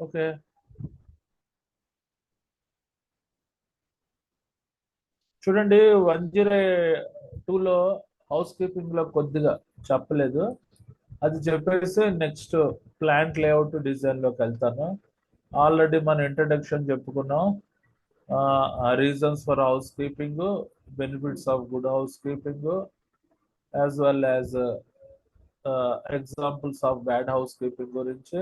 Okay. చూడండి 102లో house keeping లో కొద్దిగా చెప్పలేదు, అది చెప్పేసి నెక్స్ట్ ప్లాంట్ లేఅవుట్ డిజైన్ లోకి వెళ్తాను. ఆల్రెడీ మన ఇంట్రడక్షన్ చెప్పుకున్నాం, reasons for housekeeping, benefits of good housekeeping, as well as examples of bad housekeeping గురించి,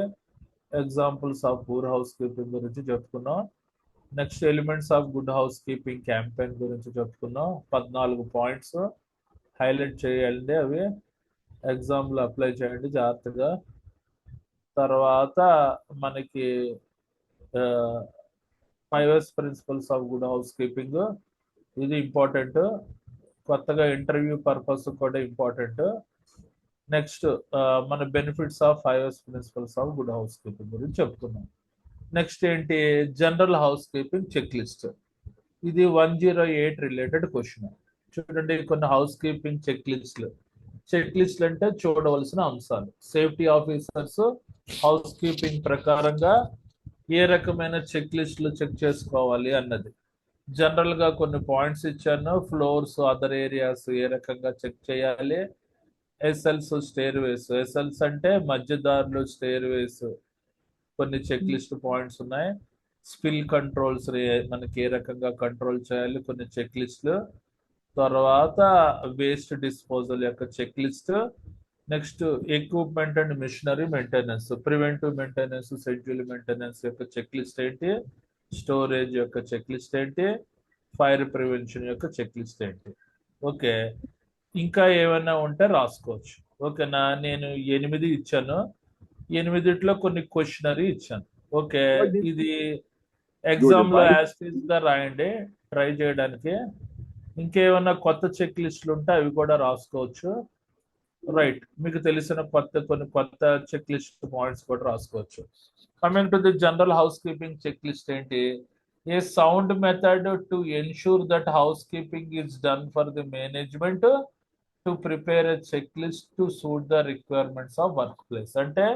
examples of poor housekeeping గురించి చెప్పుకున్నాం. Next elements of good housekeeping campaign గురించి చెప్పుకున్నాం. 14 points highlight చేయాలండి, అవి ఎగ్జామ్లో apply చేయండి జాగ్రత్తగా. తర్వాత మనకి 5S principles of good housekeeping, ఇది ఇంపార్టెంట్, కొత్తగా ఇంటర్వ్యూ పర్పస్ కూడా ఇంపార్టెంట్. నెక్స్ట్ మన benefits of 5S principles of good housekeeping గురించి చెప్పుకున్నాం. నెక్స్ట్ ఏంటి, general house keeping check list, ఇది 108 రిలేటెడ్ క్వశ్చన్. చూడండి కొన్ని హౌస్ కీపింగ్ చెక్ లిస్ట్లు అంటే చూడవలసిన అంశాలు. సేఫ్టీ ఆఫీసర్స్ హౌస్ కీపింగ్ ప్రకారంగా ఏ రకమైన చెక్ లిస్టులు చెక్ చేసుకోవాలి అన్నది. జనరల్ గా కొన్ని పాయింట్స్ ఇచ్చాను. ఫ్లోర్స్, అదర్ ఏరియాస్ ఏ రకంగా చెక్ చేయాలి. ఎస్ఎల్స్, స్టేర్ వేస్, ఎస్ఎల్స్ అంటే మధ్యదారులు, స్టేర్ వేస్ కొన్ని చెక్ లిస్ట్ పాయింట్స్ ఉన్నాయి. స్పిల్ కంట్రోల్స్ మనకి ఏ రకంగా కంట్రోల్ చేయాలి కొన్ని చెక్ లిస్టులు. తర్వాత వేస్ట్ డిస్పోజల్ యొక్క checklist. Next equipment and machinery maintenance, preventive maintenance, schedule maintenance యొక్క చెక్ లిస్ట్ ఏంటి, స్టోరేజ్ యొక్క చెక్ లిస్ట్ ఏంటి, ఫైర్ ప్రివెన్షన్ యొక్క చెక్ లిస్ట్ ఏంటి. ఓకే, ఇంకా ఏమైనా ఉంటే రాసుకోవచ్చు. ఓకేనా, నేను 8 ఇచ్చాను, 8లో కొన్ని క్వశ్చనరీ ఇచ్చాను. ఓకే, ఇది ఎగ్జామ్ లో యాస్టీస్ గా రాయండి ట్రై చేయడానికి. ఇంకేమైనా కొత్త చెక్ లిస్టులు ఉంటే అవి కూడా రాసుకోవచ్చు. రైట్, మీకు తెలిసిన కొన్ని కొత్త చెక్ లిస్ట్ పాయింట్స్ కూడా రాసుకోవచ్చు. Coming to the general house keeping check list ఏంటి, a sound method to ensure that house keeping is done for the management to prepare a check list to suit the requirements of work place. అంటే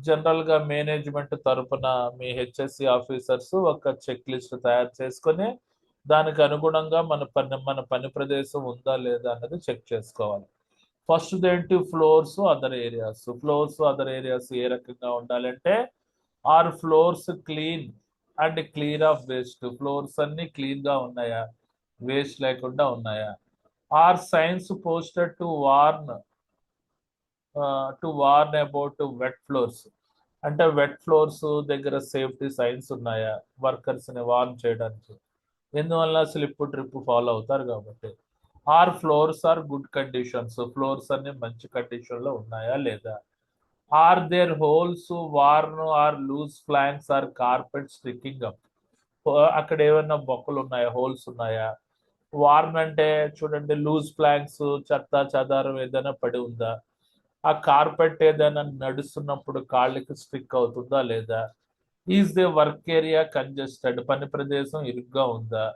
general గా management తరపున మీ HSC officers ఒక check list తయారు చేసుకొని దానికి అనుగుణంగా మన పని ప్రదేశం ఉందా లేదా అన్నది చెక్ చేసుకోవాలి. ఫస్ట్ ఏంటి, floors, other areas. Floors, other areas ఏ రకంగా ఉండాలంటే, are floors clean and clear of waste, floors అన్ని క్లీన్ గా ఉన్నాయా, వేస్ట్ లేకుండా ఉన్నాయా. Are signs posted to warn about wet floors, అంటే వెట్ ఫ్లోర్స్ దగ్గర సేఫ్టీ సైన్స్ ఉన్నాయా వర్కర్స్ ని వార్న్ చేయడానికి, ఎందువల్ల స్లిప్ ట్రిప్ ఫాలో అవుతారు కాబట్టి. Are floors are good conditions, floors అన్ని మంచి కండిషన్ లో ఉన్నాయా లేదా. Are there holes worn or lose planks or carpet sticking up, అక్కడ ఏమైనా బొక్కలు ఉన్నాయా, హోల్స్ ఉన్నాయా. వార్న్ అంటే చూడండి లూజ్ ఫ్లాంక్స్, చెత్త చెదారం ఏదైనా పడి ఉందా, ఆ కార్పెట్ ఏదైనా నడుస్తున్నప్పుడు కాళ్ళకి స్టిక్ అవుతుందా లేదా. Is the work area congested, పని ప్రదేశం ఇరుగ్గా ఉందా.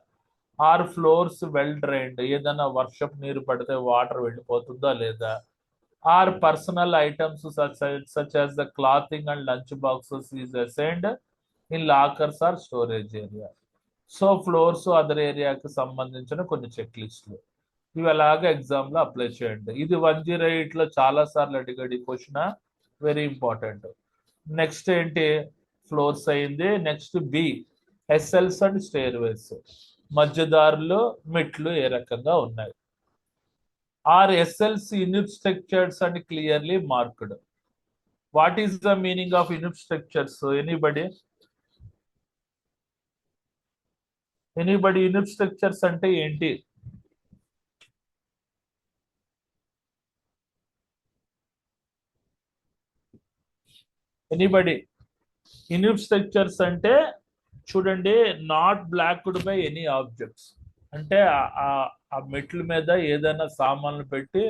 ఆర్ ఫ్లోర్స్ వెల్ డ్రైన్డ్, ఏదైనా వర్షపు నీరు పడితే వాటర్ వెళ్ళిపోతుందా లేదా. Are personal items such as the clothing and lunch boxes is assigned in lockers or storage area. So floors, other ఏరియాకి సంబంధించిన కొన్ని చెక్ లిస్టులు ఇవి ఎలాగ ఎగ్జామ్ లో అప్లై చేయండి. ఇది 108లో చాలా సార్లు అడిగాడు ఈ క్వశ్చన్, వెరీ ఇంపార్టెంట్. నెక్స్ట్ ఏంటి, ఫ్లోర్స్ అయింది. Next B, aisles and stairways, మధ్యదారులు, మెట్లు ఏ రకంగా ఉన్నాయి. Are aisles unobstructed and clearly marked. What is the meaning of unobstructed, anybody unobstructed అంటే ఏంటి. ఎనీబడి, ఇన్యూట్ స్ట్రక్చర్స్ అంటే చూడండి, not blocked by any objects, అంటే ఆ మెట్ల మీద ఏదైనా సామాన్లు పెట్టి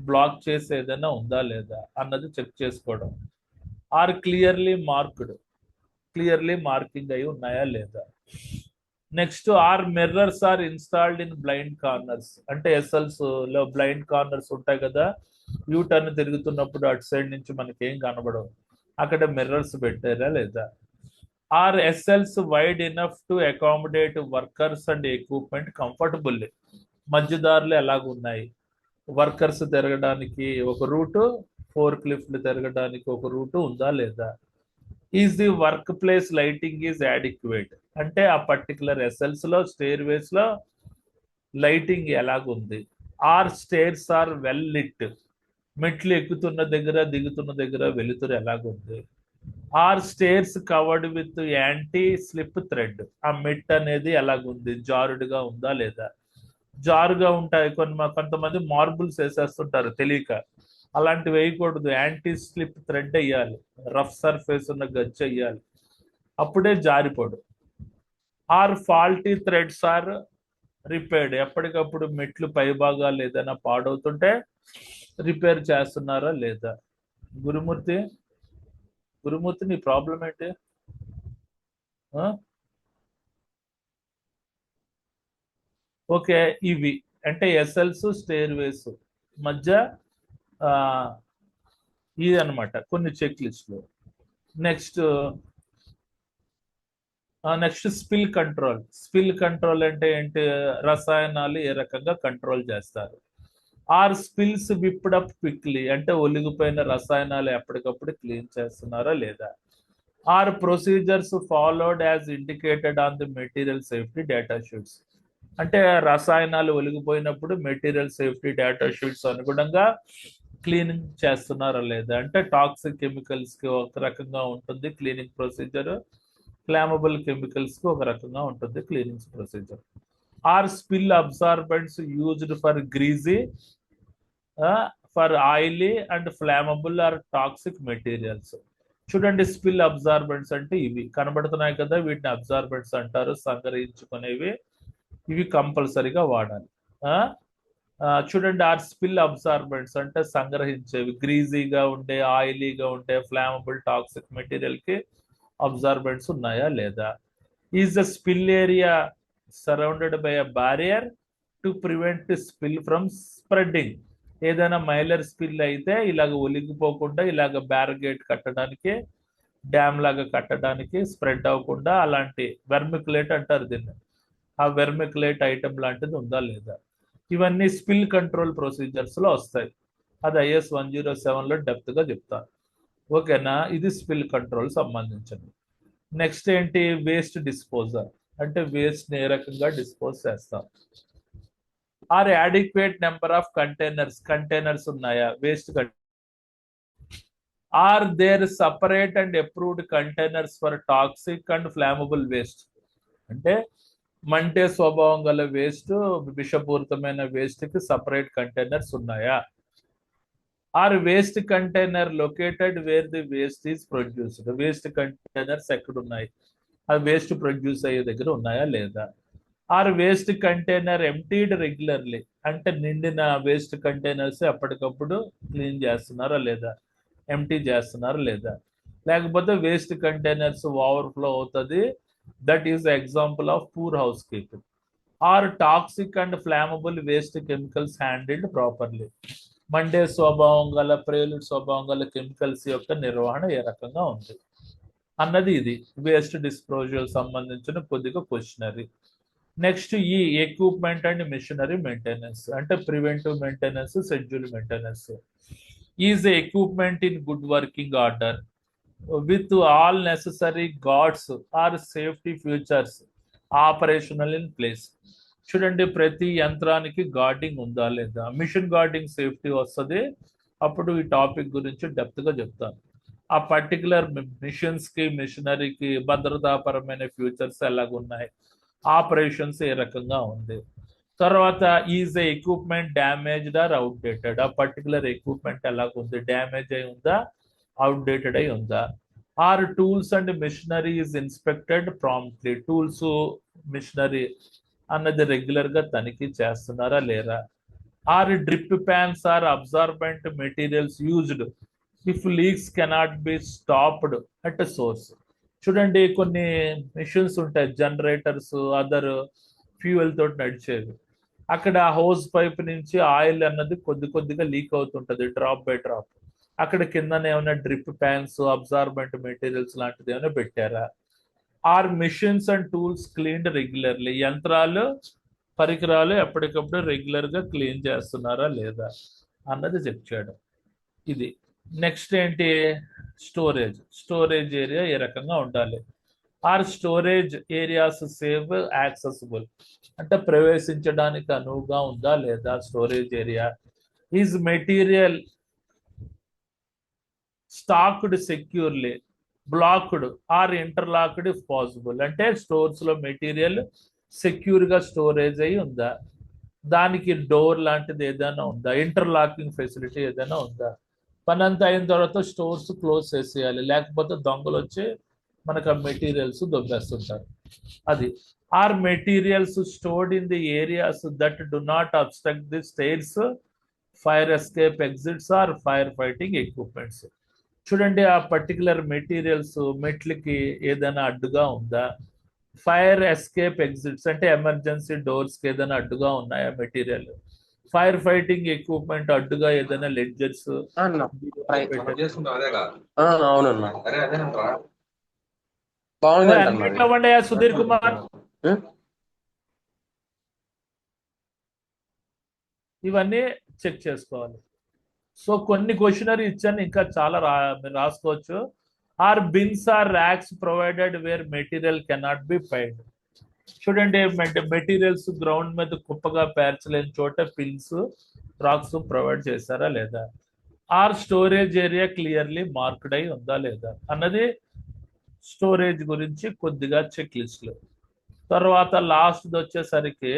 బ్లాక్ చేసి ఏదైనా ఉందా లేదా అన్నది చెక్ చేసుకోవడం. Are clearly marked, clearly marking అయి ఉన్నాయా లేదా. Next are mirrors are installed in blind corners, అంటే ఎస్ఎల్స్ లో బ్లైండ్ కార్నర్స్ ఉంటాయి కదా, యూ టర్న్ తిరుగుతున్నప్పుడు అటు సైడ్ నుంచి మనకి ఏం కనబడవు, అక్కడ మిర్రర్స్ పెట్టారా లేదా. Are aisles wide enough to accommodate workers and equipment comfortably, మధ్యదారులు ఎలాగున్నాయి, వర్కర్స్ తిరగడానికి ఒక రూటు, ఫోర్క్ లిఫ్ట్లు తిరగడానికి ఒక రూటు ఉందా లేదా. Is the work place lighting is adequate, అంటే ఆ పర్టికులర్ ఎస్ఎల్స్ లో స్టేర్ వేస్ లో లైటింగ్ ఎలాగుంది. Are stairs are well lit, మెట్లు ఎక్కుతున్న దగ్గర దిగుతున్న దగ్గర వెలుతురు ఎలాగుంది. Are stairs covered with anti slip thread, ఆ మెట్ అనేది ఎలాగుంది, జారుడుగా ఉందా లేదా. జారుగా ఉంటాయి కొంతమంది మార్బుల్స్ వేసేస్తుంటారు తెలియక, అలాంటివి వేయకూడదు, యాంటీ స్లిప్ థ్రెడ్ వేయాలి, రఫ్ సర్ఫేస్ ఉన్న గచ్చు వేయాలి, అప్పుడే జారిపోడు. Are faulty treads are repaired, ఎప్పటికప్పుడు మెట్లు పైభాగాలు ఏదైనా పాడవుతుంటే రిపేర్ చేస్తున్నారా లేదా. గురుమూర్తి, గురుమూర్తి నీ ప్రాబ్లం ఏంటి. ఓకే, ఇవి అంటే ఎస్ఎల్స్ స్టేర్ వేస్ మధ్య ఇది అనమాట కొన్ని చెక్ లిస్టులు. Next spill control. Spill control అంటే ఏంటి, రసాయనాలు ఏ రకంగా కంట్రోల్ చేస్తారు. Are spills wiped up quickly, అంటే ఒలిగిపోయిన రసాయనాలు ఎప్పటికప్పుడు క్లీన్ చేస్తున్నారా లేదా. Are procedures followed as indicated on the material safety data sheets, అంటే రసాయనాలు ఒలిగిపోయినప్పుడు మెటీరియల్ సేఫ్టీ డేటా షీట్స్ అనుగుణంగా క్లీనింగ్ చేస్తున్నారా లేదా. అంటే టాక్సిక్ కెమికల్స్ కి ఒక రకంగా ఉంటుంది క్లీనింగ్ ప్రొసీజర్, ఫ్లామబుల్ కెమికల్స్ కి ఒక రకంగా ఉంటుంది cleaning procedure. Are spill absorbents used for greasy, for oily and flammable or toxic materials. చూడండి, స్పిల్ అబ్సార్బెంట్స్ అంటే ఇవి కనబడుతున్నాయి కదా, వీటిని అబ్సార్బెంట్స్ అంటారు, సంగ్రహించుకునేవి, ఇవి కంపల్సరీగా వాడాలి. చూడండి, ఆర్ స్పిల్ అబ్సార్బెంట్స్ అంటే సంగ్రహించేవి, గ్రీజీగా ఉండే, ఆయిలీగా ఉండే, ఫ్లామబుల్ టాక్సిక్ మెటీరియల్ కి అబ్సార్బెంట్స్ ఉన్నాయా లేదా. Is the spill area surrounded by a barrier to prevent spill from spreading, ఏదైనా మైలర్ స్పిల్ అయితే ఇలాగ ఒలిగిపోకుండా ఇలాగ బ్యారిగేట్ కట్టడానికి, డ్యామ్ లాగా కట్టడానికి, స్ప్రెడ్ అవ్వకుండా అలాంటి వెర్మికులేట్ అంటారు దీన్ని, ఆ వెర్మికులేట్ ఐటమ్ లాంటిది ఉందా లేదా. ఇవన్నీ స్పిల్ కంట్రోల్ ప్రొసీజర్స్ లో వస్తాయి, అది IS 107 లో డెప్త్ గా చెప్తాను. ఓకేనా, ఇది స్పిల్ కంట్రోల్ సంబంధించింది. నెక్స్ట్ ఏంటి, వేస్ట్ డిస్పోజల్, అంటే వేస్ట్ ఏ రకంగా డిస్పోజ్ చేస్తాం. Are adequate number of containers ఉన్నాయా waste. Are there separate and approved containers for toxic and flammable waste, అంటే మంటే స్వభావం గల వేస్ట్, విషపూరితమైన వేస్ట్ కి సపరేట్ కంటైనర్స్ ఉన్నాయా. Are waste container located where the waste is produced, waste containers ఎక్కడ ఉన్నాయి, అది వేస్ట్ ప్రొడ్యూస్ అయ్యే దగ్గర ఉన్నాయా లేదా. Are waste container emptied regularly, అంటే నిండిన వేస్ట్ కంటైనర్స్ ఎప్పటికప్పుడు క్లీన్ చేస్తున్నారా లేదా, ఎంటీ చేస్తున్నారా లేదా. లేకపోతే వేస్ట్ కంటైనర్స్ ఓవర్ఫ్లో అవుతుంది, that is example of poor housekeeping. Are toxic and flammable waste chemicals handled properly, మండే స్వభావం గల, ప్రేలుడ్ స్వభావం గల కెమికల్స్ యొక్క నిర్వహణ ఏ రకంగా ఉంది అన్నది ఇది వేస్ట్ డిస్పోజల్ సంబంధించిన కొద్దిగా క్వశ్చనరీ. నెక్స్ట్ ఈ ఎక్విప్మెంట్ అండ్ మిషనరీ మెయింటెనెన్స్, అంటే preventive maintenance, schedule maintenance. Is equipment in good working order with all necessary guards or safety features operational in place. చూడండి, ప్రతి యంత్రానికి గార్డింగ్ ఉందా లేదా, మిషన్ గార్డింగ్ సేఫ్టీ వస్తుంది, అప్పుడు ఈ టాపిక్ గురించి డెప్త్ గా చెప్తాను. ఆ పర్టికులర్ మిషన్స్ కి, మిషనరీకి భద్రతాపరమైన ఫ్యూచర్స్ ఎలాగున్నాయి, ఆపరేషన్స్ ఏ రకంగా ఉంది. తర్వాత is equipment damaged or outdated, ఆ పర్టికులర్ ఎక్విప్మెంట్ ఎలాగుంది, డ్యామేజ్ అయి ఉందా, అవుట్డేటెడ్ అయి ఉందా. Are tools and machinery is inspected promptly, tools machinery అన్నది రెగ్యులర్ గా తనిఖీ చేస్తున్నారా లేరా. Are drip pans or absorbent materials used if leaks cannot be stopped at source, చూడండి కొన్ని మిషన్స్ ఉంటాయి, జనరేటర్స్, అదర్ ఫ్యూయల్ తోటి నడిచేవి. అక్కడ హోస్ పైప్ నుంచి ఆయిల్ అన్నది కొద్దిగా లీక్ అవుతుంటది, డ్రాప్ బై డ్రాప్. అక్కడ కింద ఏమైనా డ్రిప్ ప్యాన్స్, అబ్జార్బెంట్ మెటీరియల్స్ లాంటిది ఏమైనా పెట్టారా? Are machines and tools cleaned regularly, యంత్రాలు పరికరాలు ఎప్పటికప్పుడు రెగ్యులర్ గా క్లీన్ చేస్తున్నారా లేదా అన్నది చెక్ చేయడం. ఇది నెక్స్ట్ ఏంటి, స్టోరేజ్ ఏరియా ఏ రకంగా ఉండాలి. Are storage areas safe accessible, అంటే ప్రవేశించడానికి అనువుగా ఉందా లేదా storage area. Is material stacked securely, blocked or interlocked if possible, అంటే స్టోర్స్ లో మెటీరియల్ సెక్యూర్ గా స్టోరేజ్ అయి ఉందా, దానికి డోర్ లాంటిది ఏదైనా ఉందా, ఇంటర్లాకింగ్ ఫెసిలిటీ ఏదైనా ఉందా. పని అంతా అయిన తర్వాత స్టోర్స్ క్లోజ్ చేసేయాలి, లేకపోతే దొంగలు వచ్చి మనకు ఆ మెటీరియల్స్ దొబ్బేస్తుంటారు. అది. Are materials stored in the areas that do not obstruct the stairs, fire escape exits or fire fighting equipments. చూడండి ఆ పర్టికులర్ మెటీరియల్స్ మెట్లకి ఏదైనా అడ్డుగా ఉందా, ఫైర్ ఎస్కేప్ ఎగ్జిట్స్ అంటే ఎమర్జెన్సీ డోర్స్ కి ఏదైనా అడ్డుగా ఉన్నాయా మెటీరియల్, ఫైర్ ఫైటింగ్ ఎక్విప్మెంట్ అడ్డుగా ఏదైనా లెడ్జర్స్. అవునన్నా బాగుంది ఎట్లా వండయా సుధీర్ కుమార్, ఇవన్నీ చెక్ చేసుకోవాలి. సో కొన్ని క్వశ్చనరీ ఇచ్చాను, ఇంకా చాలా మీరు రాసుకోవచ్చు. Are bins or racks provided where material cannot be find. చూడండి మెటీరియల్స్ గ్రౌండ్ మీద కుప్పగా పేర్చలేని చోట పిన్స్, రాక్స్ ప్రొవైడ్ చేశారా లేదా. Are storage area clearly marked అయి ఉందా లేదా అన్నది స్టోరేజ్ గురించి కొద్దిగా చెక్ లిస్ట్లు. తర్వాత లాస్ట్ వచ్చేసరికి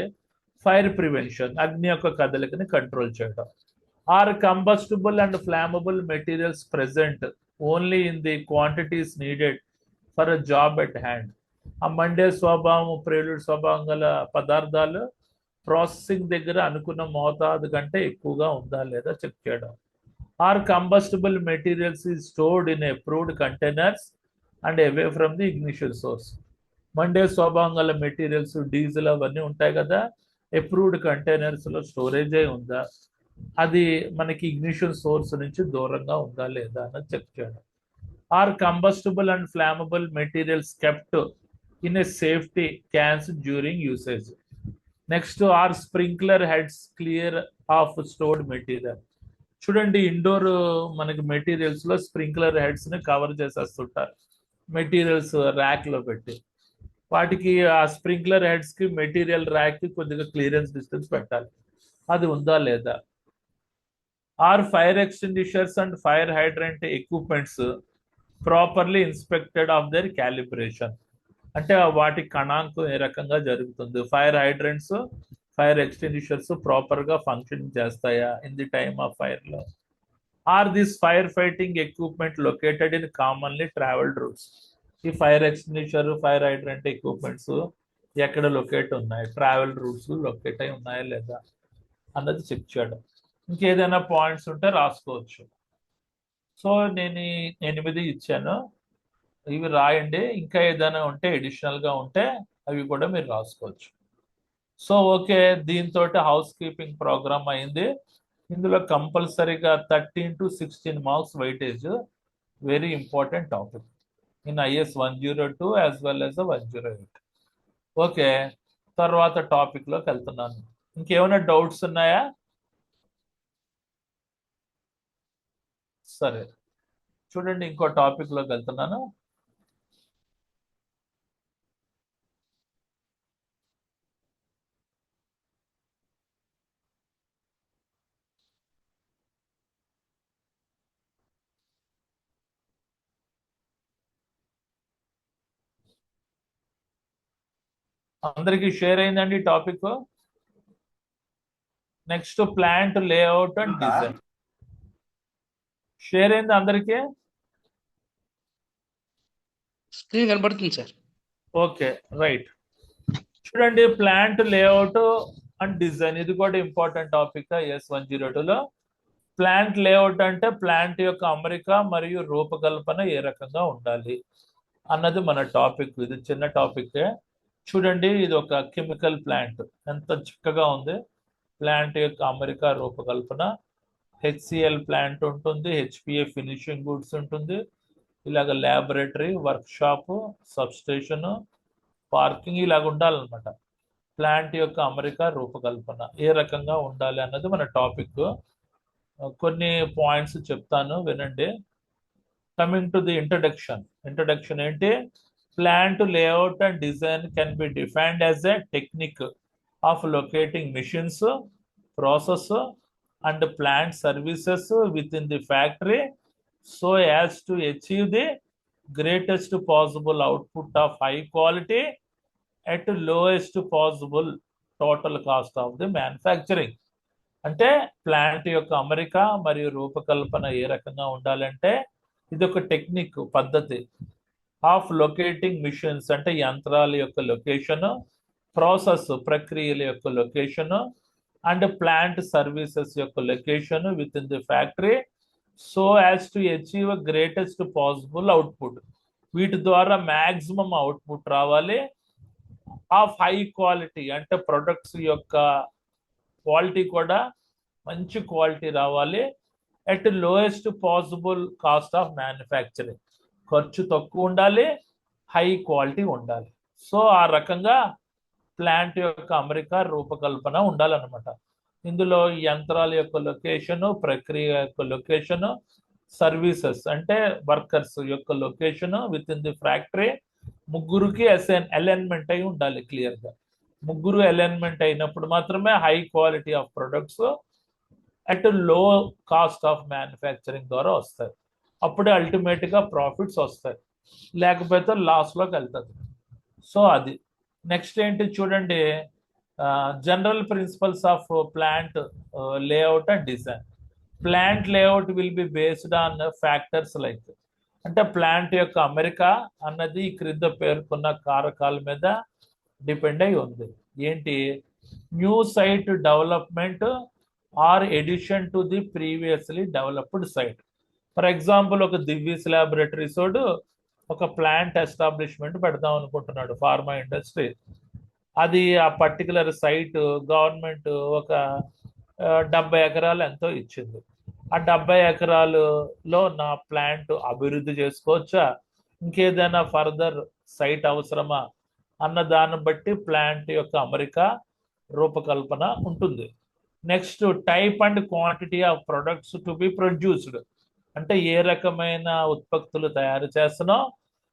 ఫైర్ ప్రివెన్షన్, అగ్ని యొక్క కదలికని కంట్రోల్ చేయడం. Are combustible and flammable materials present only in the quantities needed for a job at hand. ఆ మండే స్వభావం, ప్రేలుడు స్వభావం గల పదార్థాలు ప్రాసెసింగ్ దగ్గర అనుకున్న మోతాదు కంటే ఎక్కువగా ఉందా లేదా చెక్ చేయడం. Are combustible materials is stored in approved containers and away from the ignition source. మండే స్వభావం గల మెటీరియల్స్, డీజిల్ అవన్నీ ఉంటాయి కదా, అప్రూవ్డ్ కంటైనర్స్ లో స్టోరేజ్ అయి ఉందా, అది మనకి ఇగ్నిషన్ సోర్స్ నుంచి దూరంగా ఉందా లేదా అన్నది చెక్ చేయడం. Are combustible and flammable materials kept in a safety cans during usage. Next are sprinkler heads clear of stored material. చూడండి ఇండోర్ మనకి మెటీరియల్స్ లో స్ప్రింక్లర్ హెడ్స్ ని కవర్ చేసేస్తుంటారు మెటీరియల్స్ ర్యాక్ లో పెట్టి, వాటికి ఆ స్ప్రింక్లర్ హెడ్స్ కి మెటీరియల్ ర్యాక్ కి కొద్దిగా క్లియరెన్స్ డిస్టెన్స్ పెట్టాలి, అది ఉందా లేదా. Are fire extinguishers and fire hydrant equipments properly inspected of their calibration, అంటే వాటి గణాంకం ఏ రకంగా జరుగుతుంది, fire hydrants, fire extinguishers proper గా ఫంక్షన్ చేస్తాయా in the time of fire లో. Are this fire fighting equipment located in commonly travelled routes. ఈ fire extinguisher, fire hydrant equipments ఎక్కడ లొకేట్ ఉన్నాయి, ట్రావెల్ రూట్స్ లొకేట్ అయి ఉన్నాయా లేదా అన్నది చెక్ చేయడం. ఇంకేదైనా పాయింట్స్ ఉంటే రాసుకోవచ్చు. సో నేను 8 ఇచ్చాను, ఇవి రాయండి. ఇంకా ఏదైనా ఉంటే అడిషనల్ గా ఉంటే అవి కూడా మీరు రాసుకోవచ్చు. సో ఓకే, దీంతో హౌస్ కీపింగ్ ప్రోగ్రామ్ అయింది. ఇందులో కంపల్సరీగా 13 to 16 marks weightage, very important topic in IS 102 as well as 108. Okay, తర్వాత టాపిక్ లోకి వెళ్తున్నాను. ఇంకేమైనా డౌట్స్ ఉన్నాయా? సరే చూడండి, ఇంకో టాపిక్ లోకి వెళ్తున్నాను. అందరికి షేర్ అయిందండి topic. Next plant layout and design share అయింది అందరికి. స్క్రీన్ కనబడుతుంది సార్. Okay right. చూడండి ప్లాంట్ లేఅవుట్ అండ్ డిజైన్, ఇది కూడా ఇంపార్టెంట్ టాపిక్ IS 102లో. ప్లాంట్ లేఅవుట్ అంటే ప్లాంట్ యొక్క అమరిక మరియు రూపకల్పన ఏ రకంగా ఉండాలి. అన్నది మన టాపిక్. ఇది చిన్న టాపిక్. చూడండి, ఇది ఒక కెమికల్ ప్లాంట్, ఎంత చక్కగా ఉంది. ప్లాంట్ యొక్క అమెరికా రూపకల్పన. హెచ్సిఎల్ ప్లాంట్ ఉంటుంది, హెచ్పిఏ ఫినిషింగ్ గుడ్స్ ఉంటుంది, ఇలాగ laboratory, work shop, substation, parking ఇలాగ ఉండాలన్నమాట. ప్లాంట్ యొక్క అమెరికా రూపకల్పన ఏ రకంగా ఉండాలి అన్నది మన టాపిక్. కొన్ని పాయింట్స్ చెప్తాను, వినండి. కమింగ్ టు ది ఇంట్రడక్షన్ ఏంటి? Plant layout and design can be defined as a technique of locating machines, process and plant services with in the factory so as to achieve the greatest possible output of high quality at lowest possible total cost of the manufacturing. అంటే plant యొక్క అమరిక మరియు రూపకల్పన ఏ రకంగా ఉండాలంటే, ఇది ఒక technique, పద్ధతి ఆఫ్ లొకేటింగ్ మిషన్స్ అంటే యంత్రాల యొక్క లొకేషన్, ప్రాసెస్ ప్రక్రియల యొక్క లొకేషన్ అండ్ ప్లాంట్ సర్వీసెస్ యొక్క location with in the factory so as to achieve greatest possible output. వీటి ద్వారా మ్యాక్సిమం అవుట్పుట్ రావాలి. ఆఫ్ హై క్వాలిటీ అంటే ప్రొడక్ట్స్ యొక్క క్వాలిటీ కూడా మంచి క్వాలిటీ రావాలి. At lowest possible cost of manufacturing, ఖర్చు తక్కువ ఉండాలి, హై క్వాలిటీ ఉండాలి. సో ఆ రకంగా ప్లాంట్ యొక్క అమెరికా రూపకల్పన ఉండాలన్నమాట. ఇందులో యంత్రాల యొక్క లొకేషను, ప్రక్రియ యొక్క లొకేషను, సర్వీసెస్ అంటే వర్కర్స్ యొక్క location with in the factory, ముగ్గురికి అలైన్మెంట్ అయి ఉండాలి క్లియర్గా. ముగ్గురు అలైన్మెంట్ అయినప్పుడు మాత్రమే high quality of products at లో కాస్ట్ ఆఫ్ మ్యానుఫ్యాక్చరింగ్ ద్వారా వస్తాయి. అప్పుడే అల్టిమేట్గా ప్రాఫిట్స్ వస్తాయి, లేకపోతే లాస్లోకి వెళ్తుంది. సో అది నెక్స్ట్ ఏంటి చూడండి, general principles of plant layout and design. Plant layout will be based on factors like, అంటే ప్లాంట్ యొక్క అమెరికా అన్నది క్రింద పేర్కొన్న కారకాల మీద డిపెండ్ అయి ఉంది. ఏంటి? New site development or addition to the previously developed site. For example, ఒక దివ్యస్ ల్యాబొరేటరీస్ ఒక ప్లాంట్ ఎస్టాబ్లిష్మెంట్ పెడదాం అనుకుంటున్నాడు, ఫార్మా ఇండస్ట్రీ. అది ఆ పర్టికులర్ సైట్ గవర్నమెంట్ ఒక 70 ఎకరాలు ఎంతో ఇచ్చింది. ఆ 70 ఎకరాలలో నా ప్లాంట్ అభివృద్ధి చేసుకోవచ్చా, ఇంకేదైనా ఫర్దర్ సైట్ అవసరమా అన్న దాన్ని బట్టి ప్లాంట్ యొక్క అమెరికా రూపకల్పన ఉంటుంది. Next, type and quantity of products to be produced, అంటే ఏ రకమైన ఉత్పత్తులు తయారు చేస్తున్నాం,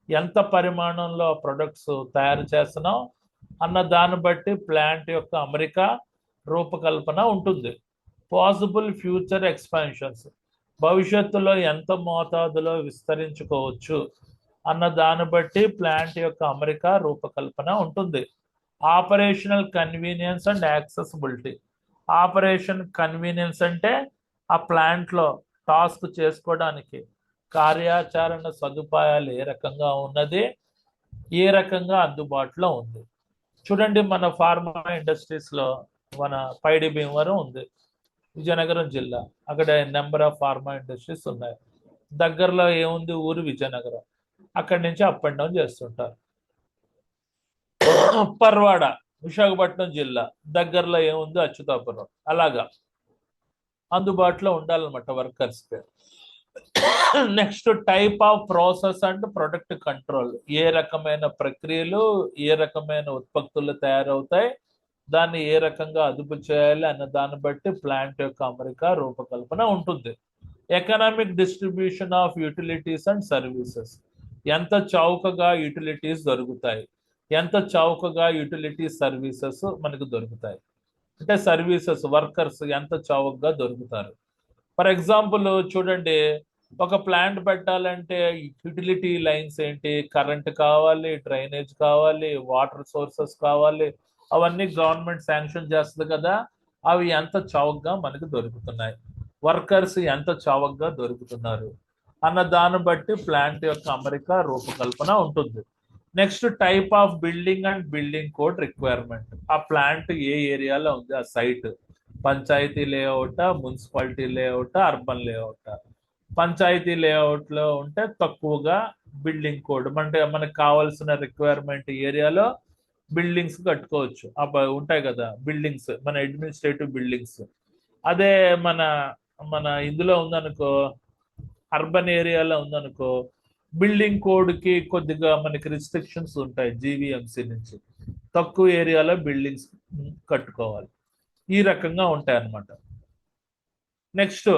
ఎంత పరిమాణంలో ప్రొడక్ట్స్ తయారు చేస్తున్నాం అన్న దాన్ని బట్టి ప్లాంట్ యొక్క అమెరికా రూపకల్పన ఉంటుంది. పాసిబుల్ ఫ్యూచర్ ఎక్స్పాన్షన్స్, భవిష్యత్తులో ఎంత మోతాదులో విస్తరించుకోవచ్చు అన్న దాన్ని బట్టి ప్లాంట్ యొక్క అమెరికా రూపకల్పన ఉంటుంది. Operational convenience and accessibility. Operation convenience అంటే ఆ ప్లాంట్లో టాస్క్ చేసుకోవడానికి కార్యాచరణ సదుపాయాలు ఏ రకంగా ఉన్నది, ఏ రకంగా అందుబాటులో ఉంది. చూడండి, మన ఫార్మా ఇండస్ట్రీస్లో మన పైడి భీమవరం ఉంది, విజయనగరం జిల్లా. అక్కడ నెంబర్ ఆఫ్ ఫార్మా ఇండస్ట్రీస్ ఉన్నాయి. దగ్గరలో ఏముంది? ఊరు విజయనగరం. అక్కడి నుంచి అప్ అండ్ డౌన్ చేస్తుంటారు. పర్వాడ విశాఖపట్నం జిల్లా, దగ్గరలో ఏముంది? అచ్యుతాపురం. అలాగా అందుబాటులో ఉండాలన్నమాట వర్కర్స్కి. Next, type of process and product control. ఏ రకమైన ప్రక్రియలు, ఏ రకమైన ఉత్పత్తులు తయారవుతాయి, దాన్ని ఏ రకంగా అదుపు చేయాలి అన్న దాన్ని బట్టి ప్లాంట్ యొక్క అమెరికా రూపకల్పన ఉంటుంది. Economic distribution of utilities and services. ఎంత చౌకగా యూటిలిటీస్ దొరుకుతాయి, ఎంత చౌకగా యూటిలిటీస్ సర్వీసెస్ మనకు దొరుకుతాయి, అంటే సర్వీసెస్ వర్కర్స్ ఎంత చౌకగా దొరుకుతారు. ఫర్ ఎగ్జాంపుల్ చూడండి, ఒక ప్లాంట్ పెట్టాలంటే యూటిలిటీ లైన్స్ ఏంటి, కరెంట్ కావాలి, డ్రైనేజ్ కావాలి, వాటర్ సోర్సెస్ కావాలి, అవన్నీ గవర్నమెంట్ శాంక్షన్ చేస్తుంది కదా. అవి ఎంత చౌకగా మనకు దొరుకుతున్నాయి, వర్కర్స్ ఎంత చౌకగా దొరుకుతున్నారు అన్న దాన్ని బట్టి ప్లాంట్ యొక్క అమెరికా రూపకల్పన ఉంటుంది. Next, type of building and building code requirement. ఆ ప్లాంట్ ఏ ఏరియాలో ఉంది, ఆ site panchayati layout, municipality layout, urban layout. Panchayati లేఅవుట్లో ఉంటే తక్కువగా బిల్డింగ్ కోడ్ అంటే మనకు కావాల్సిన రిక్వైర్మెంట్ ఏరియాలో బిల్డింగ్స్ కట్టుకోవచ్చు. ఉంటాయి కదా బిల్డింగ్స్, మన అడ్మినిస్ట్రేటివ్ బిల్డింగ్స్. అదే మన మన ఇందులో ఉందనుకో, అర్బన్ ఏరియాలో ఉందనుకో, బిల్డింగ్ కోడ్ కి కొద్దిగా మనకి రిస్ట్రిక్షన్స్ ఉంటాయి జీవీఎంసీ నుంచి. తక్కువ ఏరియాలో బిల్డింగ్స్ కట్టుకోవాలి. ఈ రకంగా ఉంటాయి అన్నమాట. Next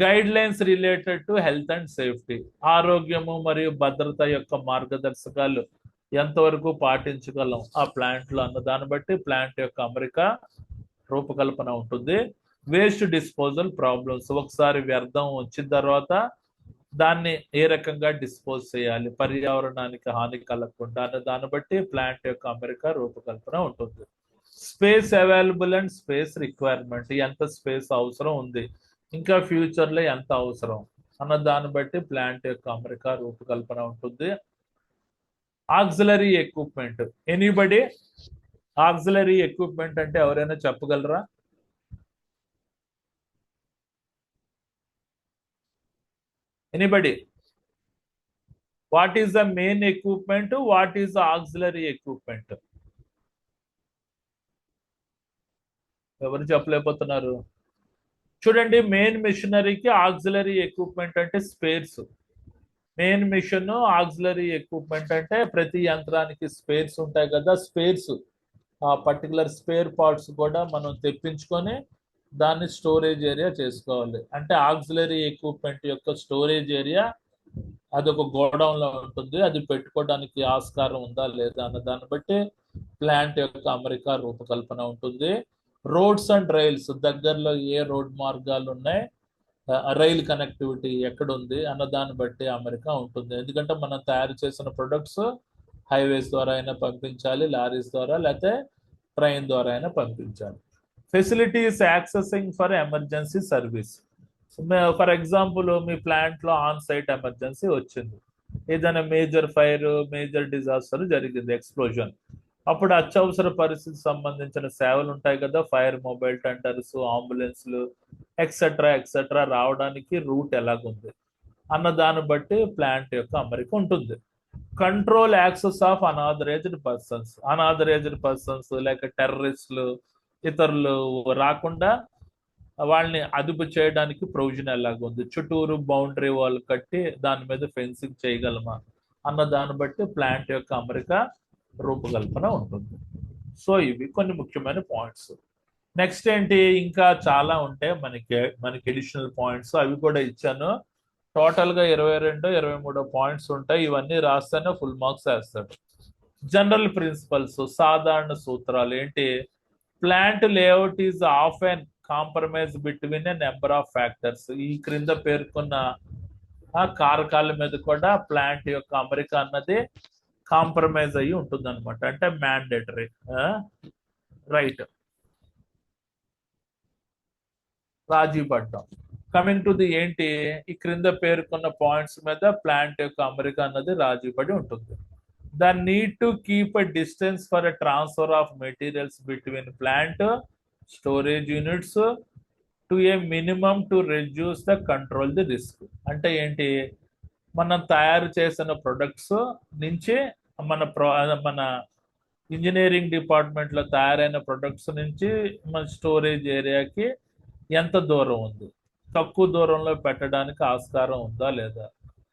guide lines related to health and safety. ఆరోగ్యము మరియు భద్రత యొక్క మార్గదర్శకాలు ఎంతవరకు పాటించగలం ఆ ప్లాంట్ లో అన్న దాన్ని బట్టి ప్లాంట్ యొక్క అమరిక రూపకల్పన ఉంటుంది. వేస్ట్ డిస్పోజల్ ప్రాబ్లమ్స్, ఒకసారి వ్యర్థం వచ్చిన తర్వాత దాన్ని ఏ రకంగా డిస్పోజ్ చేయాలి పర్యావరణానికి హాని కలగకుండా అన్న దాన్ని బట్టి ప్లాంట్ యొక్క అమరిక రూపకల్పన ఉంటుంది. Space available and space requirement, ఎంత స్పేస్ అవసరం ఉంది, ఇంకా ఫ్యూచర్ లో ఎంత అవసరం అన్న దాన్ని బట్టి ప్లాంట్ యొక్క అమరిక రూపకల్పన ఉంటుంది. Auxiliary equipment, anybody auxiliary equipment అంటే ఎవరైనా చెప్పగలరా? Anybody, what is the main equipment, what is the auxiliary equipment? ఎవరు చెప్పలేకపోతున్నారు? చూడండి, మెయిన్ మిషనరీకి ఆక్సిలరీ ఎక్విప్మెంట్ అంటే spares. Main machine auxiliary equipment అంటే ప్రతి యంత్రానికి స్పేర్స్ ఉంటాయి కదా, స్పేర్స్ ఆ పర్టికులర్ స్పేర్ పార్ట్స్ కూడా మనం తెప్పించుకొని దాన్ని స్టోరేజ్ ఏరియా చేసుకోవాలి. అంటే ఆక్సిలరీ ఎక్విప్మెంట్ యొక్క స్టోరేజ్ ఏరియా అదొక గోడౌన్ లో ఉంటుంది. అది పెట్టుకోవడానికి ఆస్కారం ఉందా లేదా అన్న దాన్ని బట్టి ప్లాంట్ యొక్క అమరిక రూపకల్పన ఉంటుంది. రోడ్స్ అండ్ రైల్స్, దగ్గరలో ఏ రోడ్ మార్గాలు ఉన్నాయి, రైల్ కనెక్టివిటీ ఎక్కడ ఉంది అన్న దాన్ని బట్టి అమెరికా ఉంటుంది. ఎందుకంటే మనం తయారు చేసిన ప్రొడక్ట్స్ హైవేస్ ద్వారా అయినా పంపించాలి, లారీస్ ద్వారా, లేకపోతే ట్రైన్ ద్వారా అయినా పంపించాలి. Facilities accessing for emergency service. For example మీ ప్లాంట్ లో ఆన్ సైట్ ఎమర్జెన్సీ వచ్చింది, ఏదైనా మేజర్ ఫైర్, మేజర్ డిజాస్టర్ జరిగింది, ఎక్స్ప్లోజన్. అప్పుడు అత్యవసర పరిస్థితి సంబంధించిన సేవలు ఉంటాయి కదా, ఫైర్ మొబైల్ టెండర్స్, అంబులెన్స్లు ఎక్సెట్రా ఎక్సెట్రా రావడానికి రూట్ ఎలాగుంది అన్న దాన్ని బట్టి ప్లాంట్ యొక్క అమరిక ఉంటుంది. Control access of unauthorized persons, unauthorized persons లేక టెర్రరిస్టులు ఇతరులు రాకుండా వాళ్ళని అదుపు చేయడానికి ప్రొవిజన్ ఎలాగుంది, చుట్టూరు బౌండరీ వాల్ కట్టి దాని మీద ఫెన్సింగ్ చేయగలమా అన్న దాన్ని బట్టి ప్లాంట్ యొక్క అమరిక రూపకల్పన ఉంటుంది. సో ఇవి కొన్ని ముఖ్యమైన పాయింట్స్. నెక్స్ట్ ఏంటి, ఇంకా చాలా ఉంటాయి మనకి ఎడిషనల్ పాయింట్స్, అవి కూడా ఇచ్చాను. టోటల్ గా 22, 23 పాయింట్స్ ఉంటాయి. ఇవన్నీ రాస్తేనే ఫుల్ మార్క్స్ వేస్తాడు. జనరల్ ప్రిన్సిపల్స్, సాధారణ సూత్రాలు ఏంటి, plant layout is of and compromise between a number of factors. ఈ క్రింద పేర్కొన్న కారకాల మీద కూడా ప్లాంట్ యొక్క అమరిక అన్నది కాంప్రమైజ్ అయ్యి ఉంటుంది అనమాట, అంటే మ్యాండేటరీ. రైట్, రాజీ పడ్డం. కమింగ్ టు ది ఏంటి, ఈ క్రింద పేర్కొన్న పాయింట్స్ మీద ప్లాంట్ యొక్క అమరిక అన్నది రాజీ పడి ఉంటుంది. The need to keep a distance for a transfer of materials between plant storage units to A minimum to reduce the control the risk. అంటే ఏంటి, మనం తయారు చేసిన ప్రొడక్ట్స్ నుంచి మన ఇంజనీరింగ్ డిపార్ట్మెంట్ లో తయారైన ప్రొడక్ట్స్ నుంచి మన స్టోరేజ్ ఏరియాకి ఎంత దూరం ఉంది, తక్కువ దూరంలో పెట్టడానికి ఆస్కారం ఉందా లేదా,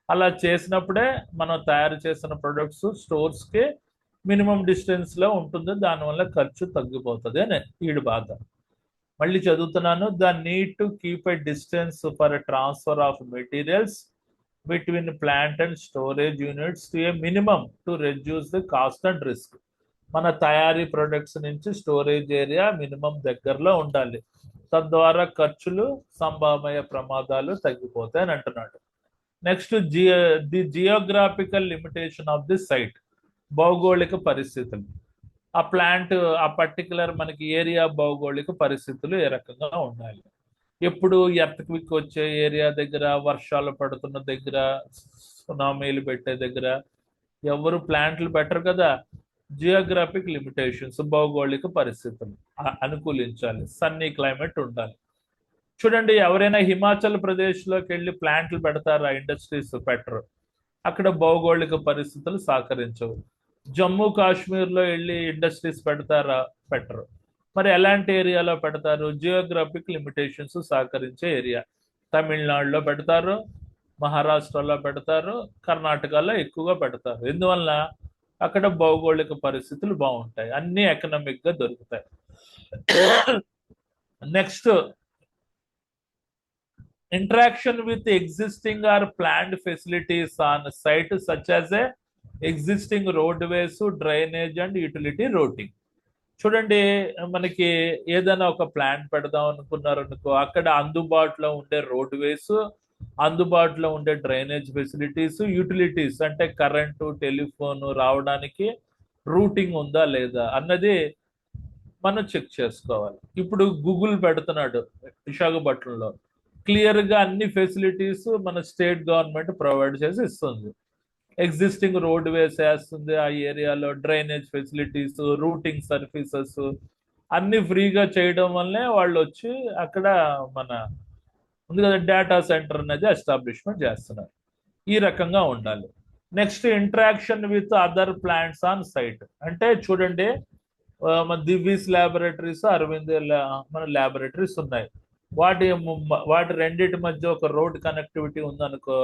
అలా చేసినప్పుడే మనం తయారు చేసిన ప్రొడక్ట్స్ స్టోర్స్ కి మినిమం డిస్టెన్స్ లో ఉంటుంది, దానివల్ల ఖర్చు తగ్గిపోతుంది అని ఈడు బాధ. మళ్ళీ చదువుతున్నాను, the need to keep a distance for a transfer of materials between plant and storage units to A minimum to reduce the cost and risk. మన తయారీ ప్రొడక్ట్స్ నుంచి స్టోరేజ్ ఏరియా మినిమం దగ్గరలో ఉండాలి, తద్వారా ఖర్చులు, సంభావ్య ప్రమాదాలు తగ్గిపోతాయి అని అంటున్నాడు. Next the geographical limitation of the site, భౌగోళిక పరిస్థితులు. ఆ ప్లాంట్ ఆ పర్టికులర్ మనకి ఏరియా భౌగోళిక పరిస్థితులు ఏ రకంగా ఉండాలి, ఎప్పుడు ఎర్త్క్విక్ వచ్చే ఏరియా దగ్గర, వర్షాలు పడుతున్న దగ్గర, సునామీలు పెట్టే దగ్గర ఎవరు ప్లాంట్లు పెట్టరు కదా. జియోగ్రాఫిక్ లిమిటేషన్స్, భౌగోళిక పరిస్థితులు అనుకూలించాలి, సన్నీ క్లైమేట్ ఉండాలి. చూడండి, ఎవరైనా హిమాచల్ ప్రదేశ్ లోకి వెళ్ళి ప్లాంట్లు పెడతారా, ఇండస్ట్రీస్ పెట్టరు. అక్కడ భౌగోళిక పరిస్థితులు సహకరించవు. జమ్మూ కాశ్మీర్లో వెళ్ళి ఇండస్ట్రీస్ పెడతారా? పెట్టరు. మరి ఎలాంటి ఏరియాలో పెడతారు? జియోగ్రఫిక్ లిమిటేషన్స్ సహకరించే ఏరియా. తమిళనాడులో పెడతారు, మహారాష్ట్రలో పెడతారు, కర్ణాటకలో ఎక్కువగా పెడతారు. ఎందువల్ల? అక్కడ భౌగోళిక పరిస్థితులు బాగుంటాయి, అన్ని ఎకనామిక్ గా దొరుకుతాయి. Next, interaction with existing or planned facilities on site such as a existing roadways, drainage and utility routing. చూడండి, మనకి ఏదైనా ఒక ప్లాన్ పెడదాం అనుకున్నారనుకో, అక్కడ అందుబాటులో ఉండే రోడ్వేస్, అందుబాటులో ఉండే డ్రైనేజ్ ఫెసిలిటీస్, యూటిలిటీస్ అంటే కరెంటు, టెలిఫోన్ రావడానికి రూటింగ్ ఉందా లేదా అన్నది మనం చెక్ చేసుకోవాలి. ఇప్పుడు గూగుల్ పెడుతున్నాడు విశాఖపట్నంలో, క్లియర్ గా అన్ని ఫెసిలిటీస్ మన స్టేట్ గవర్నమెంట్ ప్రొవైడ్ చేసి ఇస్తుంది. ఎగ్జిస్టింగ్ రోడ్ వేస్ వేస్తుంది ఆ ఏరియాలో, డ్రైనేజ్ ఫెసిలిటీస్, రూటింగ్ సర్వీసెస్ అన్ని ఫ్రీగా చేయడం వల్లే వాళ్ళు వచ్చి అక్కడ మన ఉంది కదా డేటా సెంటర్ అనేది ఎస్టాబ్లిష్మెంట్ చేస్తున్నారు. ఈ రకంగా ఉండాలి. Next, interaction with other plants on site. అంటే చూడండి, మన దివ్యస్ ల్యాబొరేటరీస్, అరవింద్ మన ల్యాబొరేటరీస్ ఉన్నాయి. వాటి రెండింటి మధ్య ఒక రోడ్ కనెక్టివిటీ ఉందనుకో,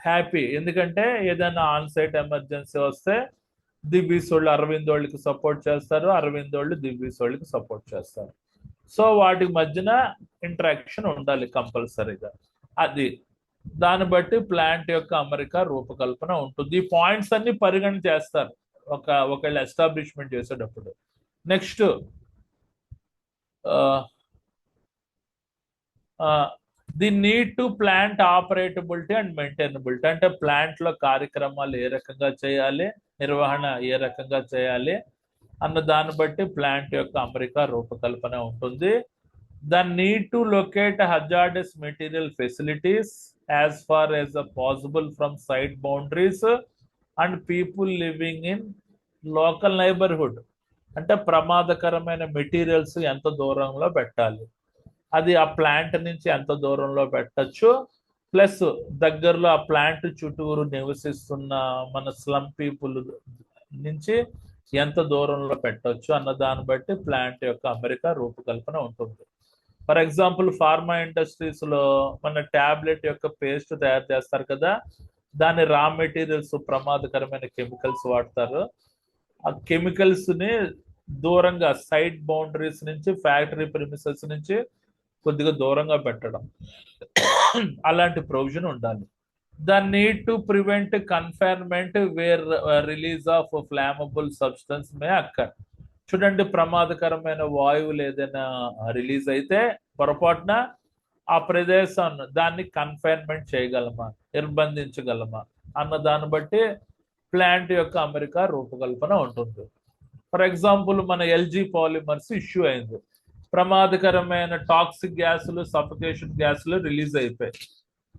హ్యాపీ. ఎందుకంటే ఏదైనా ఆన్ సైట్ ఎమర్జెన్సీ వస్తే దివ్యస్ వాళ్ళు అరవింద్ వాళ్ళకి సపోర్ట్ చేస్తారు, అరవింద్ వాళ్ళు దివ్యస్ వాళ్ళకి సపోర్ట్ చేస్తారు. సో వాటి మధ్యన ఇంటరాక్షన్ ఉండాలి కంపల్సరీగా. అది దాన్ని బట్టి ప్లాంట్ యొక్క అమరిక రూపకల్పన ఉంటుంది. ఈ పాయింట్స్ అన్ని పరిగణ చేస్తారు ఒకవేళ ఎస్టాబ్లిష్మెంట్ చేసేటప్పుడు. Next, the need to plant operability and maintainability. అంటే ప్లాంట్ లో కార్యక్రమాలు ఏ రకంగా చేయాలి, నిర్వహణ ఏ రకంగా చేయాలి అన్న దాన్ని బట్టి ప్లాంట్ యొక్క అమరిక రూపకల్పన ఉంటుంది. The need to locate hazardous material facilities as far as possible from site boundaries and people living in local neighbourhood. అంటే ప్రమాదకరమైన మెటీరియల్స్ ఎంత దూరంలో పెట్టాలి, అది ఆ ప్లాంట్ నుంచి ఎంత దూరంలో పెట్టచ్చు, ప్లస్ దగ్గరలో ఆ ప్లాంట్ చుట్టూరు నివసిస్తున్న మన స్లమ్ పీపుల్ నుంచి ఎంత దూరంలో పెట్టచ్చు అన్న దాన్ని బట్టి ప్లాంట్ యొక్క అమరిక రూపకల్పన ఉంటుంది. ఫర్ ఎగ్జాంపుల్, ఫార్మా ఇండస్ట్రీస్ లో మన టాబ్లెట్ యొక్క పేస్ట్ తయారు చేస్తారు కదా, దాని రా మెటీరియల్స్ ప్రమాదకరమైన కెమికల్స్ వాడతారు. ఆ కెమికల్స్ ని దూరంగా సైట్ బౌండరీస్ నుంచి, ఫ్యాక్టరీ ప్రిమిసెస్ నుంచి కొద్దిగా దూరంగా పెట్టడం, అలాంటి ప్రొవిజన్ ఉండాలి. The need to prevent confinement where release of flammable substance may occur. చూడండి, ప్రమాదకరమైన వాయువులు ఏదైనా రిలీజ్ అయితే పొరపాటున ఆ ప్రదేశాన్ని దాన్ని కన్ఫైన్మెంట్ చేయగలమా, నిర్బంధించగలమా అన్న దాన్ని బట్టి ప్లాంట్ యొక్క అమరిక రూపకల్పన ఉంటుంది. ఫర్ ఎగ్జాంపుల్, మన ఎల్జీ పాలిమర్స్ ఇష్యూ అయింది. ప్రమాదకరమైన టాక్సిక్ గ్యాసులు, సఫికేషన్ గ్యాసులు రిలీజ్ అయిపోయాయి.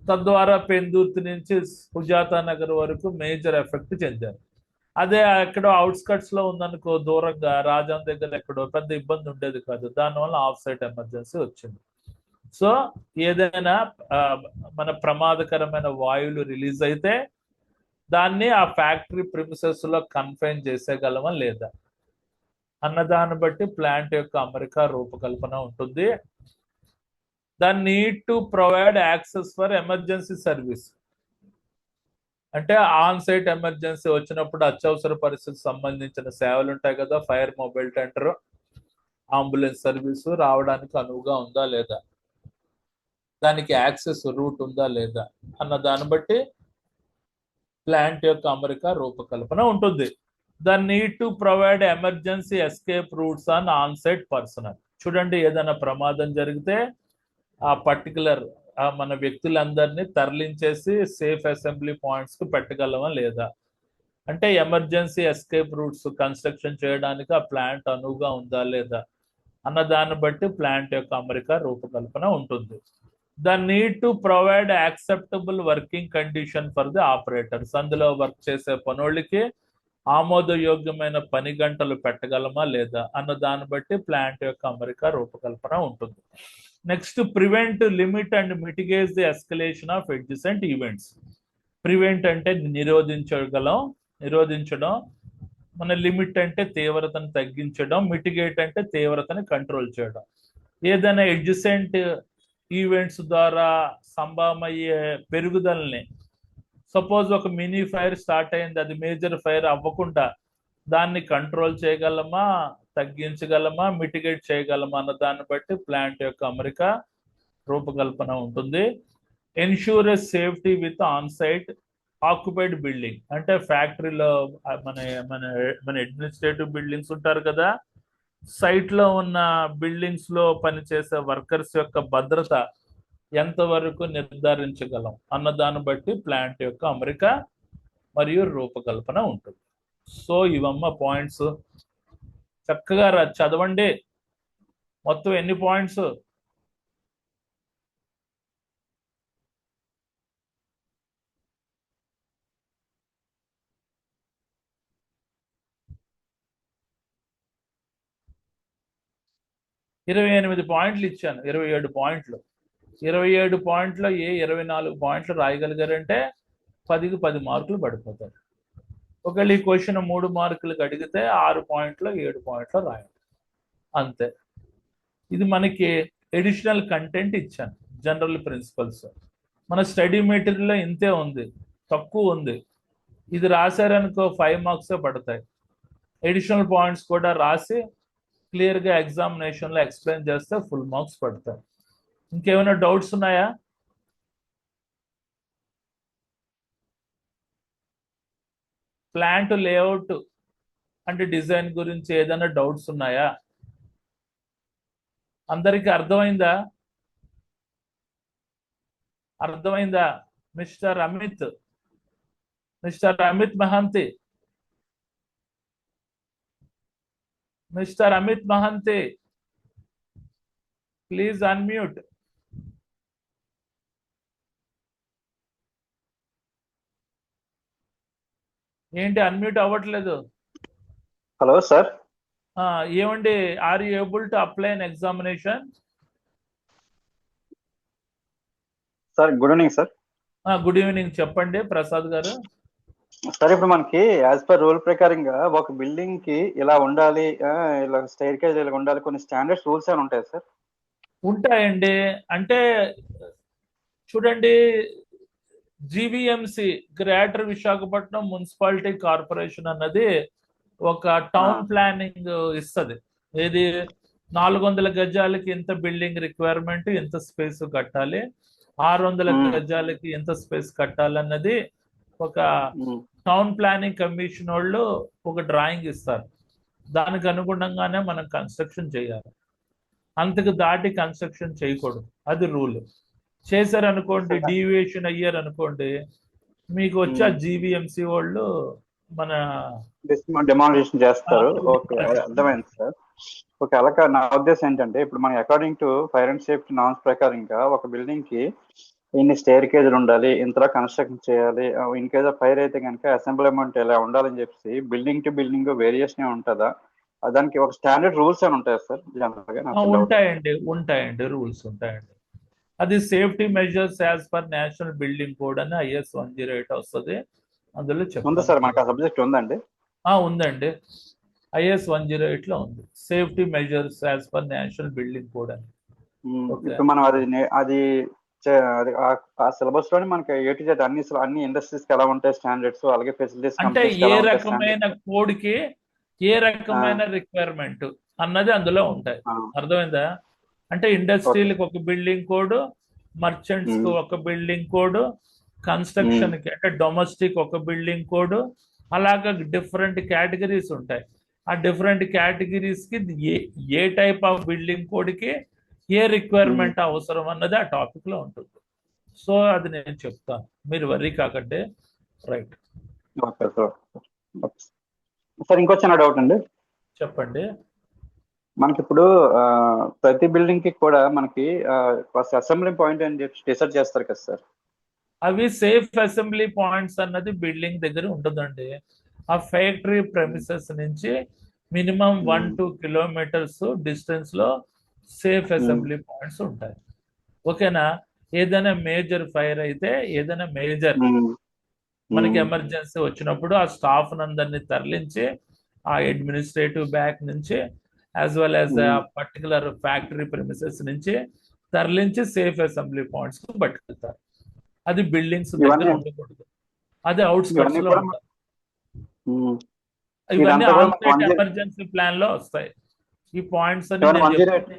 తద్వారా పెందుర్తి నుంచి సుజాతా నగర్ వరకు మేజర్ ఎఫెక్ట్ చెందారు. అదే ఎక్కడో అవుట్స్కట్స్ లో ఉందనుకో, దూరంగా రాజాం దగ్గర ఎక్కడో పెద్ద ఇబ్బంది ఉండేది కాదు. దానివల్ల ఆఫ్ సైట్ ఎమర్జెన్సీ వచ్చింది. సో ఏదైనా మన ప్రమాదకరమైన వాయువులు రిలీజ్ అయితే దాన్ని ఆ ఫ్యాక్టరీ ప్రిమిసెస్ లో కన్ఫైన్ చేసేయగలమా లేదా అన్నదాన్ని బట్టి ప్లాంట్ యొక్క అమరిక రూపకల్పన ఉంటుంది. The need to provide access for emergency service. అంటే ఆన్ సైట్ ఎమర్జెన్సీ వచ్చినప్పుడు అత్యవసర పరిస్థితికి సంబంధించిన సేవలు ఉంటాయి కదా, fire mobile tender, ambulance service రావడానికి అనువుగా ఉందా లేదా, దానికి యాక్సెస్ రూట్ ఉందా లేదా అన్న దాన్ని బట్టి ప్లాంట్ యొక్క అమరిక రూపకల్పన ఉంటుంది. The need to provide emergency escape routes on site personnel. చూడండి, ఏదైనా ప్రమాదం జరిగితే ఆ పర్టికులర్ మన వ్యక్తులందరినీ తరలించేసి సేఫ్ అసెంబ్లీ పాయింట్స్ కు పెట్టగలమా లేదా, అంటే ఎమర్జెన్సీ ఎస్కేప్ రూట్స్ కన్స్ట్రక్షన్ చేయడానికి ఆ ప్లాంట్ అనువుగా ఉందా లేదా అన్న దాన్ని బట్టి ప్లాంట్ యొక్క అమరిక రూపకల్పన ఉంటుంది. The need to provide acceptable working condition for the operators. అందులో వర్క్ చేసే పనులకి ఆమోదయోగ్యమైన పని గంటలు పెట్టగలమా లేదా అన్న దాన్ని బట్టి ప్లాంట్ యొక్క అమరిక రూపకల్పన ఉంటుంది. Next, prevent, limit and mitigate the escalation of adjacent events. Prevent అంటే నిరోధించడం. మన లిమిట్ అంటే తీవ్రతను తగ్గించడం, మిటిగేట్ అంటే తీవ్రతని కంట్రోల్ చేయడం. ఏదైనా ఎడ్జసెంట్ ఈవెంట్స్ ద్వారా సంభవమయ్యే పెరుగుదలని, సపోజ్ ఒక మినీ ఫైర్ స్టార్ట్ అయింది, అది మేజర్ ఫైర్ అవ్వకుండా దాన్ని కంట్రోల్ చేయగలమా, తగ్గించగలమా, మిటిగేట్ చేయగలమా అన్న దాన్ని బట్టి ప్లాంట్ యొక్క అమరిక రూపకల్పన ఉంటుంది. Ensure safety with on site occupied building అంటే ఫ్యాక్టరీలో మన మన మన అడ్మినిస్ట్రేటివ్ బిల్డింగ్స్ ఉంటారు కదా, సైట్ లో ఉన్న బిల్డింగ్స్ లో పనిచేసే వర్కర్స్ యొక్క భద్రత ఎంతవరకు నిర్ధారించగలం అన్న దాన్ని బట్టి ప్లాంట్ యొక్క అమరిక మరియు రూపకల్పన ఉంటుంది. సో ఇవమ్మ పాయింట్స్, చక్కగా చదవండి. మొత్తం ఎన్ని పాయింట్స్? ఇరవై 28 పాయింట్లు ఇచ్చాను. 27 పాయింట్లు. 27 పాయింట్లో 24 పాయింట్లు రాయగలిగారంటే 10కి 10 మార్కులు పడిపోతారు. ఒకవేళ ఈ క్వశ్చన్ 3 మార్కులకు అడిగితే 6 పాయింట్లో 7 పాయింట్లో రాయండి, అంతే. ఇది మనకి ఎడిషనల్ కంటెంట్ ఇచ్చాను, జనరల్ ప్రిన్సిపల్స్. మన స్టడీ మెటీరియల్లో ఇంతే ఉంది, తక్కువ ఉంది. ఇది రాశారనుకో 5 మార్క్సే పడతాయి. ఎడిషనల్ పాయింట్స్ కూడా రాసి క్లియర్గా ఎగ్జామినేషన్లో ఎక్స్ప్లెయిన్ చేస్తే ఫుల్ మార్క్స్ పడతాయి. ఇంకేమైనా డౌట్స్ ఉన్నాయా? ప్లాంట్ లేఅవుట్ అంటే డిజైన్ గురించి ఏదైనా డౌట్స్ ఉన్నాయా? అందరికీ అర్థమైందా? Mister Amit Mohanty, please unmute. ఏంటి అన్మ్యూట్ అవ్వట్లేదు? Hello sir. ఏమండి, are you able to apply an examination? Sir good evening sir. Good evening, చెప్పండి ప్రసాద్ గారు. సార్ ఇప్పుడు మనకి యాజ్ పర్ రూల్ ప్రకారంగా ఒక బిల్డింగ్ కి ఇలా ఉండాలి, ఇలా స్టైర్ కేజ్ ఇలా ఉండాలి, కొన్ని స్టాండర్డ్స్ రూల్స్ అని ఉంటాయి సార్? ఉంటాయండి. అంటే చూడండి, GVMC greater Visakhapatnam municipality corporation అన్నది ఒక టౌన్ ప్లానింగ్ ఇస్తుంది. ఏది 400 గజాలకి ఇంత బిల్డింగ్ రిక్వైర్మెంట్, ఇంత స్పేస్ కట్టాలి, 600 గజాలకి ఎంత స్పేస్ కట్టాలన్నది ఒక టౌన్ ప్లానింగ్ కమిషన్ వాళ్ళు ఒక డ్రాయింగ్ ఇస్తారు. దానికి అనుగుణంగానే మనం కన్స్ట్రక్షన్ చేయాలి. అంతకు దాటి కన్స్ట్రక్షన్ చేయకూడదు, అది రూల్. చేశారనుకోండి, డీవియేషన్ అయ్యారనుకోండి, మీకు వచ్చి ఆ జీవీఎంసీ వాళ్ళు మన డెమాలిషన్ చేస్తారు. ఓకే, అర్థమైంది సార్. ఓకే, అలాగే నా ఉద్దేశం ఏంటంటే ఇప్పుడు మన according to fire and safety norms ప్రకారంగా ఒక బిల్డింగ్ కి ఇన్ని స్టేర్ కేజీలు ఉండాలి, ఇంతలో కన్స్ట్రక్షన్ చేయాలి, ఇన్ కేస్ ఆఫ్ ఫైర్ అయితే కనుక అసెంబ్లీమెంట్ ఇలా ఉండాలని చెప్పి బిల్డింగ్ టు బిల్డింగ్ వేరియేషన్ ఉంటుందా? దానికి ఒక స్టాండర్డ్ రూల్స్ అని ఉంటాయి సార్? ఉంటాయండి, రూల్స్ ఉంటాయండి. అది safety measures as per national building code అని IS 108 వస్తుంది. అందులో ఉంది సార్, మనకు ఆ సబ్జెక్ట్ ఉందండి? ఉందండి, IS 108లో ఉంది, safety measures as per national building code అని. ఇప్పుడు మనం అది ఆ సిలబస్ లోనే మనకి A to Z అన్ని ఇండస్ట్రీస్ కి ఎలా ఉంటాయి స్టాండర్డ్స్, అలాగే ఫెసిలిటీస్ అంటే ఏ రకమైన కోడ్ కి ఏ రకమైన రిక్వైర్మెంట్ అన్నది అందులో ఉంటాయి. అర్థమైందా? అంటే ఇండస్ట్రీలకు ఒక బిల్డింగ్ కోడ్, మర్చెంట్స్ కి ఒక బిల్డింగ్ కోడ్, కన్స్ట్రక్షన్ కి అంటే డొమెస్టిక్ ఒక బిల్డింగ్ కోడ్, అలాగా డిఫరెంట్ కేటగిరీస్ ఉంటాయి. ఆ డిఫరెంట్ కేటగిరీస్ కి ఏ టైప్ ఆఫ్ బిల్డింగ్ కోడ్ కి ఏ రిక్వైర్మెంట్ అవసరం అన్నది ఆ టాపిక్ లో ఉంటుంది. సో అది నేను చెప్తాను, మీరు వర్రీ కాకండి. రైట్ సార్, ఇంకో చిన్న డౌట్ అండి. చెప్పండి. మనకి ఇప్పుడు ప్రతి బిల్డింగ్ కి కూడా మనకి అసెంబ్లీ పాయింట్ అని చెప్పి డిసైడ్ చేస్తారు కదా సార్? అవి సేఫ్ అసెంబ్లీ పాయింట్స్ అన్నది బిల్డింగ్ దగ్గర ఉంటుందండి. ఆ ఫ్యాక్టరీ ప్రెమిసెస్ నుంచి మినిమం 1-2 కిలోమీటర్స్ డిస్టెన్స్ లో సేఫ్ అసెంబ్లీ పాయింట్స్ ఉంటాయి. ఓకేనా? ఏదైనా మేజర్ ఫైర్ అయితే, ఏదైనా మేజర్ మనకి ఎమర్జెన్సీ వచ్చినప్పుడు ఆ స్టాఫ్ అందరినీ తరలించి ఆ అడ్మినిస్ట్రేటివ్ బ్యాక్ నుంచి as well as particular factory premises నుంచి తరలించి సేఫ్ అసెంబ్లీ పాయింట్స్ కు పట్టుకెళ్తారు. అది బిల్డింగ్స్ దగ్గర ఇవన్నీ- ఉండకూడదు, అది అవుట్స్కట్స్ ఇవన్నీ లో కూడా ఉండాలి. ఉమ్. ఇవన్నీ ఇదంతా కూడా ఆల్ స్టేట్ 108 ఎమర్జెన్సీ ప్లాన్ లో వస్తాయి. ఈ పాయింట్స్ అని ఏమైనా నేను 108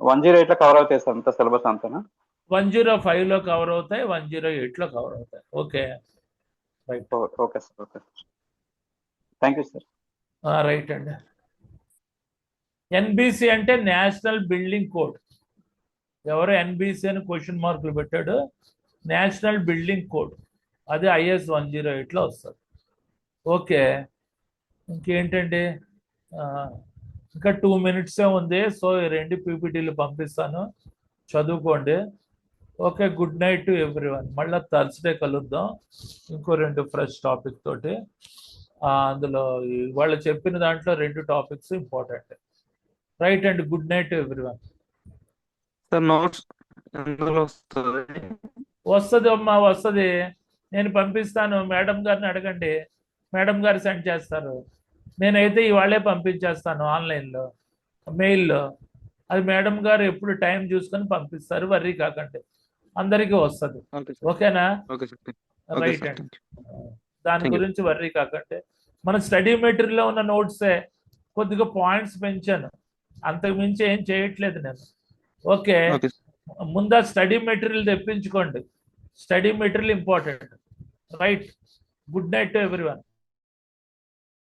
108 లో కవర్ అవుతాయి సార్ అంత సిలబస్ అంతనా? 105 లో కవర్ అవుతాయి, 108 లో కవర్ అవుతాయి. Okay, right. Okay sir, okay. Thank you sir. Right అండి. ఎన్బిసి అంటే నేషనల్ బిల్డింగ్ కోడ్. ఎవరు ఎన్బిసి అని క్వశ్చన్ మార్కులు పెట్టాడు? నేషనల్ బిల్డింగ్ కోడ్, అది IS 108 లో వస్తుంది. ఓకే, ఇంకేంటండి, ఇంకా 2 minutes ఉంది. సో ఈ 2 PPTలు పంపిస్తాను, చదువుకోండి. Okay, good night to everyone. మళ్ళీ థర్స్డే కలుద్దాం ఇంకో 2 ఫ్రెష్ టాపిక్ తోటి. అందులో వాళ్ళు చెప్పిన దాంట్లో 2 topics important. Right and good night to everyone. Sir notes ఎందులో వస్తుంది? వస్తుంది అమ్మా, వస్తుంది. నేను పంపిస్తాను, మేడం గారిని అడగండి, మేడం గారు సెండ్ చేస్తారు. నేనైతే ఇవాళే పంపించేస్తాను ఆన్లైన్లో, మెయిల్లో. అది మేడం గారు ఎప్పుడు టైం చూసుకొని పంపిస్తారు, వర్రీ కాకండి, అందరికీ వస్తుంది. Okay sir. ఓకేనా? Okay sir. రైట్ సార్, అండి. Thank you. దాని Thank you. గురించి వర్రీ కాకండి. మన స్టడీ మెటీరియల్లో ఉన్న నోట్సే కొద్దిగా పాయింట్స్ పెంచాను, అంతకు మించి ఏం చేయట్లేదు నేను. Okay, okay sir. ముందా స్టడీ మెటీరియల్ తెప్పించుకోండి, study material important. Right, good night to everyone.